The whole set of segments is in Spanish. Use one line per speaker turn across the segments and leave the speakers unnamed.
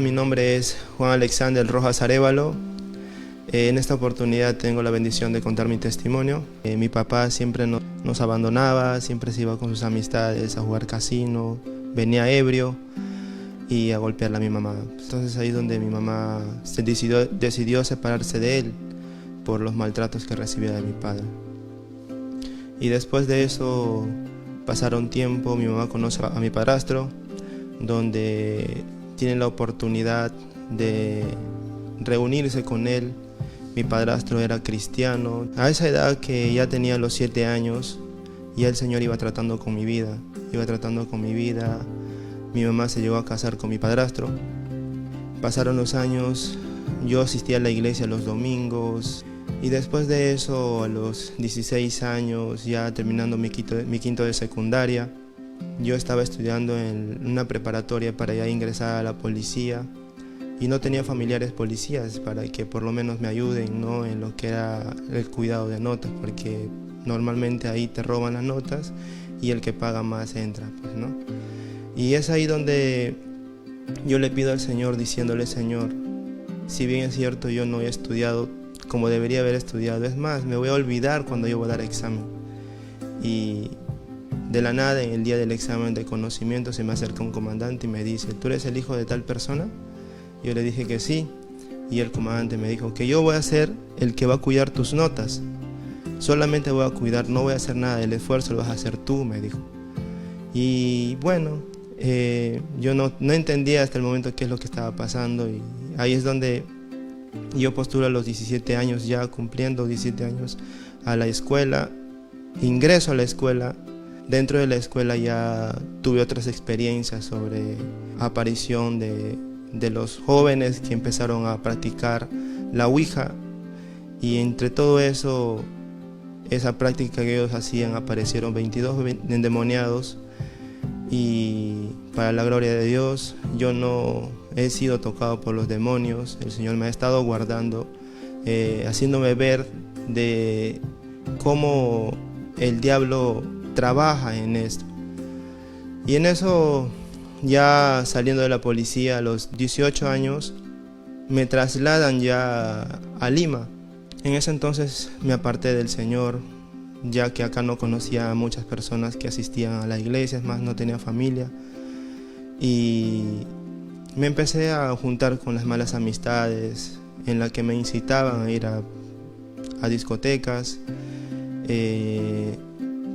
mi nombre es Juan Alexander Rojas Arévalo. En esta oportunidad tengo la bendición de contar mi testimonio. Mi papá siempre nos abandonaba, siempre se iba con sus amistades a jugar casino, venía ebrio y a golpearle a mi mamá. Entonces ahí es donde mi mamá decidió separarse de él por los maltratos que recibía de mi padre. Y después de eso pasaron tiempo, mi mamá conoce a mi padrastro, donde tienen la oportunidad de reunirse con él. Mi padrastro era cristiano. A esa edad que ya tenía los 7 años, ya el Señor iba tratando con mi vida. Mi mamá se llegó a casar con mi padrastro. Pasaron los años, yo asistía a la iglesia los domingos. Y después de eso, a los 16 años, ya terminando mi quinto de secundaria, yo estaba estudiando en una preparatoria para ya ingresar a la policía. Y no tenía familiares policías para que por lo menos me ayuden, ¿no?, en lo que era el cuidado de notas, porque normalmente ahí te roban las notas y el que paga más entra, pues, ¿no? Y es ahí donde yo le pido al Señor, diciéndole: Señor, si bien es cierto yo no he estudiado como debería haber estudiado, es más, me voy a olvidar cuando yo voy a dar examen. Y de la nada, en el día del examen de conocimiento, se me acerca un comandante y me dice: ¿tú eres el hijo de tal persona? Yo le dije que sí, y el comandante me dijo que yo voy a ser el que va a cuidar tus notas. Solamente voy a cuidar, no voy a hacer nada del esfuerzo, lo vas a hacer tú, me dijo. Y bueno, yo no entendía hasta el momento qué es lo que estaba pasando, y ahí es donde yo postulo a los 17 años, ya cumpliendo 17 años, a la escuela. Ingreso a la escuela. Dentro de la escuela ya tuve otras experiencias sobre aparición de los jóvenes que empezaron a practicar la Ouija, y entre todo eso, esa práctica que ellos hacían, aparecieron 22 endemoniados, y para la gloria de Dios yo no he sido tocado por los demonios. El Señor me ha estado guardando, haciéndome ver de cómo el diablo trabaja en esto. Y en eso, ya saliendo de la policía a los 18 años, me trasladan ya a Lima. En ese entonces me aparté del Señor, ya que acá no conocía a muchas personas que asistían a la iglesia, es más, no tenía familia. Y me empecé a juntar con las malas amistades, en las que me incitaban a ir a discotecas,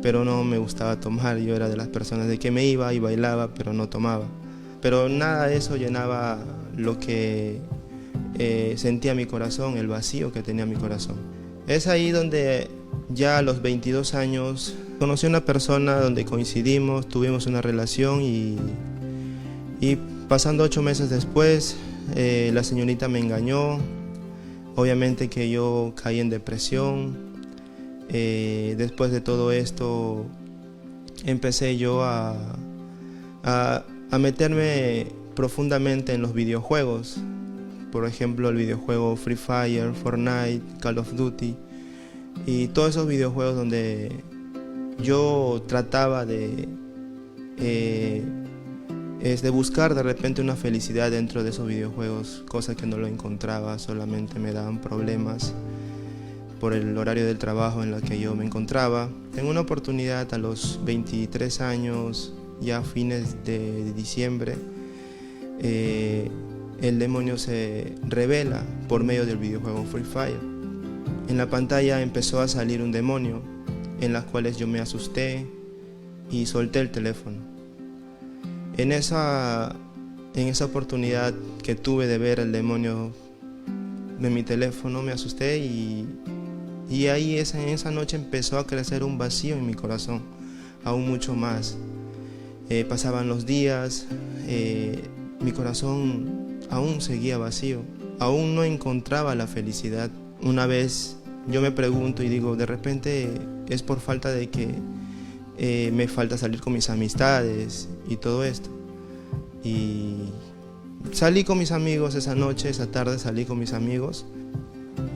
pero no me gustaba tomar. Yo era de las personas de que me iba y bailaba, pero no tomaba. Pero nada de eso llenaba lo que sentía mi corazón, el vacío que tenía mi corazón. Es ahí donde ya a los 22 años conocí a una persona donde coincidimos, tuvimos una relación, y pasando 8 meses después, la señorita me engañó. Obviamente que yo caí en depresión. Después de todo esto, empecé yo a meterme profundamente en los videojuegos. Por ejemplo, el videojuego Free Fire, Fortnite, Call of Duty, y todos esos videojuegos donde yo trataba de buscar de repente una felicidad dentro de esos videojuegos, cosa que no lo encontraba, solamente me daban problemas por el horario del trabajo en el que yo me encontraba. En una oportunidad, a los 23 años, ya a fines de diciembre, el demonio se revela por medio del videojuego Free Fire. En la pantalla empezó a salir un demonio, en las cuales yo me asusté y solté el teléfono. En esa oportunidad que tuve de ver el demonio en mi teléfono, me asusté, y ahí en esa noche empezó a crecer un vacío en mi corazón, aún mucho más. Pasaban los días, mi corazón aún seguía vacío, aún no encontraba la felicidad. Una vez yo me pregunto y digo, de repente es por falta de que me falta salir con mis amistades y todo esto. Y salí con mis amigos esa noche, esa tarde salí con mis amigos,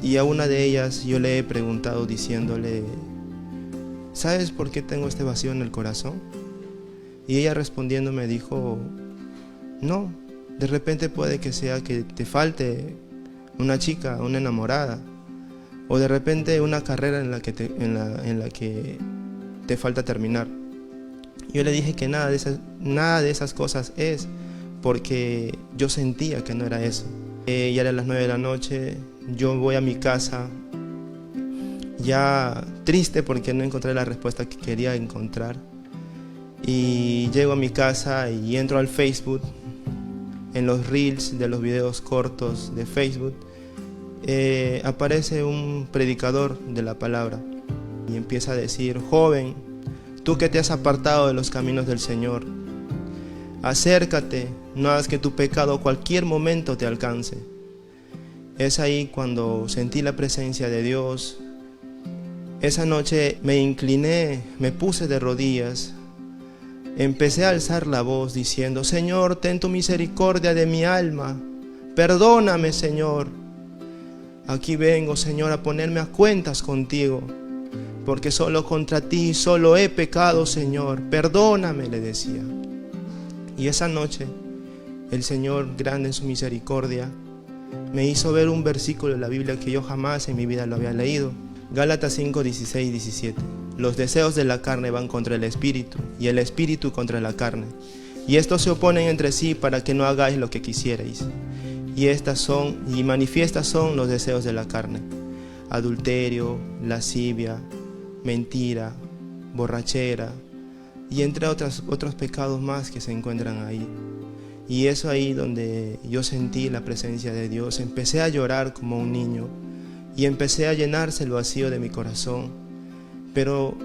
y a una de ellas yo le he preguntado diciéndole: ¿sabes por qué tengo este vacío en el corazón? Y ella respondiendo me dijo: no, De repente puede que sea que te falte una chica, una enamorada, o de repente una carrera en la que te falta terminar. Yo le dije que nada de esas cosas es, porque yo sentía que no era eso. Ya eran las 9 de la noche, yo voy a mi casa, ya triste porque no encontré la respuesta que quería encontrar. Y llego a mi casa y entro al Facebook, en los reels de los videos cortos de Facebook, aparece un predicador de la palabra y empieza a decir: joven, tú que te has apartado de los caminos del Señor, acércate, no hagas que tu pecado cualquier momento te alcance. Es ahí cuando sentí la presencia de Dios. Esa noche me incliné, me puse de rodillas, empecé a alzar la voz diciendo: Señor, ten tu misericordia de mi alma, perdóname, Señor. Aquí vengo, Señor, a ponerme a cuentas contigo, porque solo contra ti, solo he pecado, Señor, perdóname, le decía. Y esa noche, el Señor, grande en su misericordia, me hizo ver un versículo de la Biblia que yo jamás en mi vida lo había leído. Gálatas 5, 16 y 17. Los deseos de la carne van contra el espíritu, y el espíritu contra la carne. Y estos se oponen entre sí para que no hagáis lo que quisierais. Y manifiestas son los deseos de la carne: adulterio, lascivia, mentira, borrachera, y entre otros pecados más que se encuentran ahí. Y es ahí donde yo sentí la presencia de Dios. Empecé a llorar como un niño y empecé a llenarse el vacío de mi corazón. Pero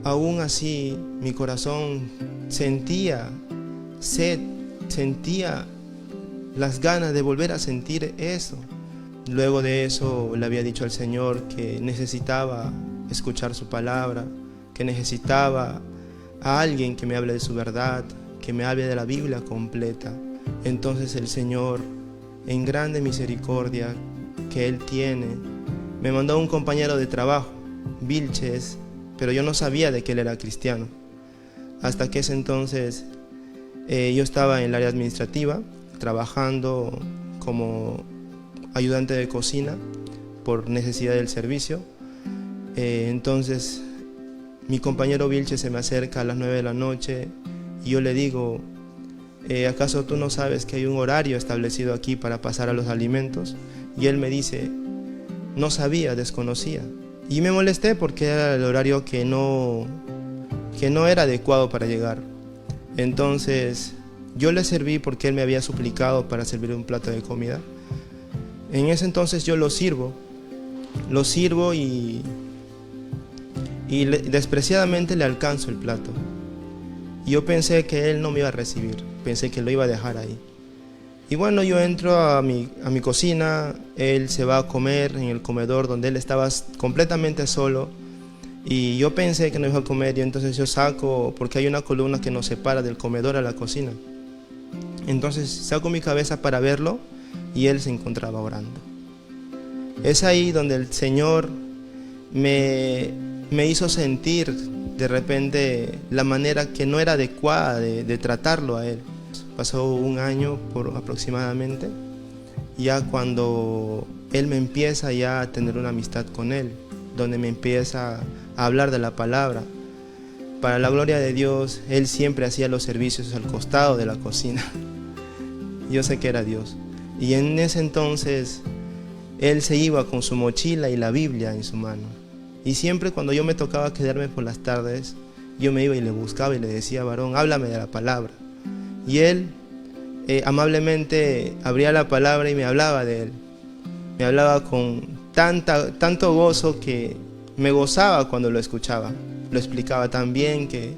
aún así mi corazón sentía sed, sentía las ganas de volver a sentir eso. Luego de eso le había dicho al Señor que necesitaba escuchar su palabra, que necesitaba a alguien que me hable de su verdad, que me hable de la Biblia completa. Entonces el Señor, en grande misericordia que Él tiene, me mandó a un compañero de trabajo, Vilches, pero yo no sabía de que él era cristiano. Hasta que ese entonces yo estaba en el área administrativa, trabajando como ayudante de cocina por necesidad del servicio. Entonces mi compañero Vilches se me acerca a las 9 de la noche y yo le digo: ¿acaso tú no sabes que hay un horario establecido aquí para pasar a los alimentos? Y él me dice: no sabía, desconocía. Y me molesté porque era el horario que no era adecuado para llegar. Entonces yo le serví porque él me había suplicado para servir un plato de comida. En ese entonces yo lo sirvo y despreciadamente le alcanzo el plato. Y yo pensé que él no me iba a recibir, pensé que lo iba a dejar ahí. Y bueno, yo entro a mi cocina, él se va a comer en el comedor donde él estaba completamente solo. Y yo pensé que no iba a comer, y entonces yo saco, porque hay una columna que nos separa del comedor a la cocina. Entonces saco mi cabeza para verlo y él se encontraba orando. Es ahí donde el Señor me hizo sentir de repente la manera que no era adecuada de tratarlo a él. Pasó un año aproximadamente, ya cuando él me empieza ya a tener una amistad con él, donde me empieza a hablar de la palabra. Para la gloria de Dios, él siempre hacía los servicios al costado de la cocina. Yo sé que era Dios. Y en ese entonces, él se iba con su mochila y la Biblia en su mano. Y siempre cuando yo me tocaba quedarme por las tardes, yo me iba y le buscaba y le decía: varón, háblame de la palabra. Y él amablemente abría la palabra y me hablaba de él. Me hablaba con tanto gozo que me gozaba cuando lo escuchaba. Lo explicaba tan bien que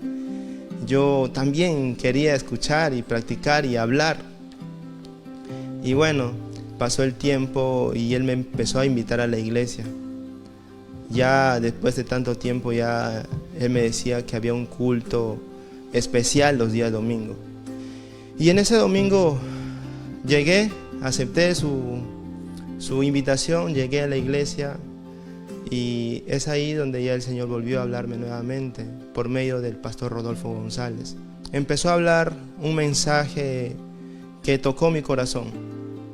yo también quería escuchar y practicar y hablar. Y bueno, pasó el tiempo y él me empezó a invitar a la iglesia. Ya después de tanto tiempo, ya él me decía que había un culto especial los días domingos. Y en ese domingo llegué, acepté su invitación, llegué a la iglesia, y es ahí donde ya el Señor volvió a hablarme nuevamente por medio del pastor Rodolfo González. Empezó a hablar un mensaje que tocó mi corazón,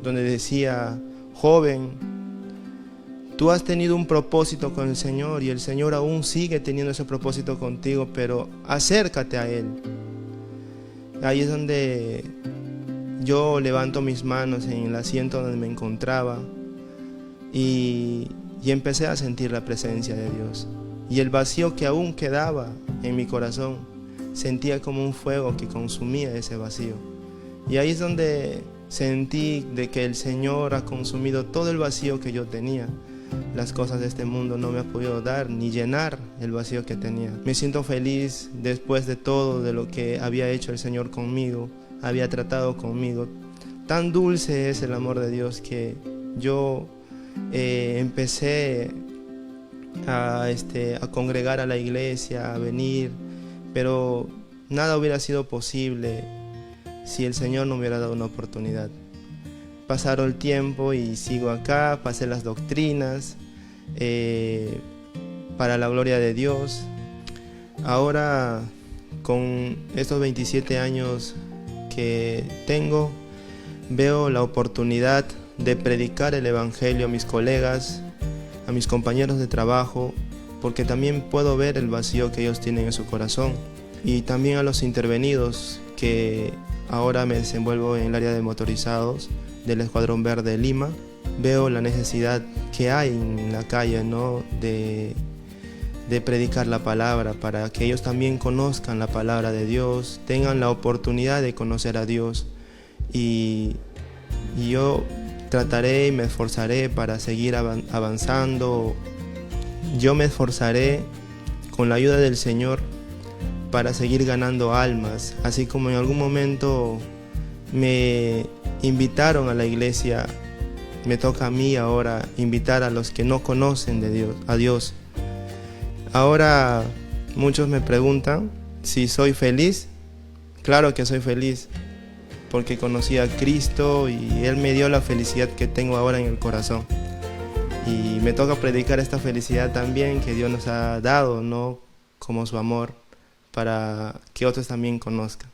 donde decía: joven, tú has tenido un propósito con el Señor y el Señor aún sigue teniendo ese propósito contigo, pero acércate a Él. Ahí es donde yo levanto mis manos en el asiento donde me encontraba y empecé a sentir la presencia de Dios. Y el vacío que aún quedaba en mi corazón, sentía como un fuego que consumía ese vacío. Y ahí es donde sentí de que el Señor ha consumido todo el vacío que yo tenía. Las cosas de este mundo no me han podido dar ni llenar el vacío que tenía. Me siento feliz después de todo, de lo que había hecho el Señor conmigo, había tratado conmigo. Tan dulce es el amor de Dios que yo empecé a congregar a la iglesia, a venir, pero nada hubiera sido posible si el Señor no me hubiera dado una oportunidad. Pasaron el tiempo y sigo acá, pasé las doctrinas para la gloria de Dios. Ahora, con estos 27 años que tengo, veo la oportunidad de predicar el Evangelio a mis colegas, a mis compañeros de trabajo, porque también puedo ver el vacío que ellos tienen en su corazón, y también a los intervenidos, que ahora me desenvuelvo en el área de motorizados del Escuadrón Verde de Lima. Veo la necesidad que hay en la calle, ¿no?, de predicar la palabra, para que ellos también conozcan la palabra de Dios, tengan la oportunidad de conocer a Dios. Y yo trataré y me esforzaré para seguir avanzando. Yo me esforzaré con la ayuda del Señor para seguir ganando almas, así como en algún momento me invitaron a la iglesia, me toca a mí ahora invitar a los que no conocen a Dios. Ahora muchos me preguntan si soy feliz. Claro que soy feliz, porque conocí a Cristo y Él me dio la felicidad que tengo ahora en el corazón. Y me toca predicar esta felicidad también que Dios nos ha dado, ¿no?, como su amor, para que otros también conozcan.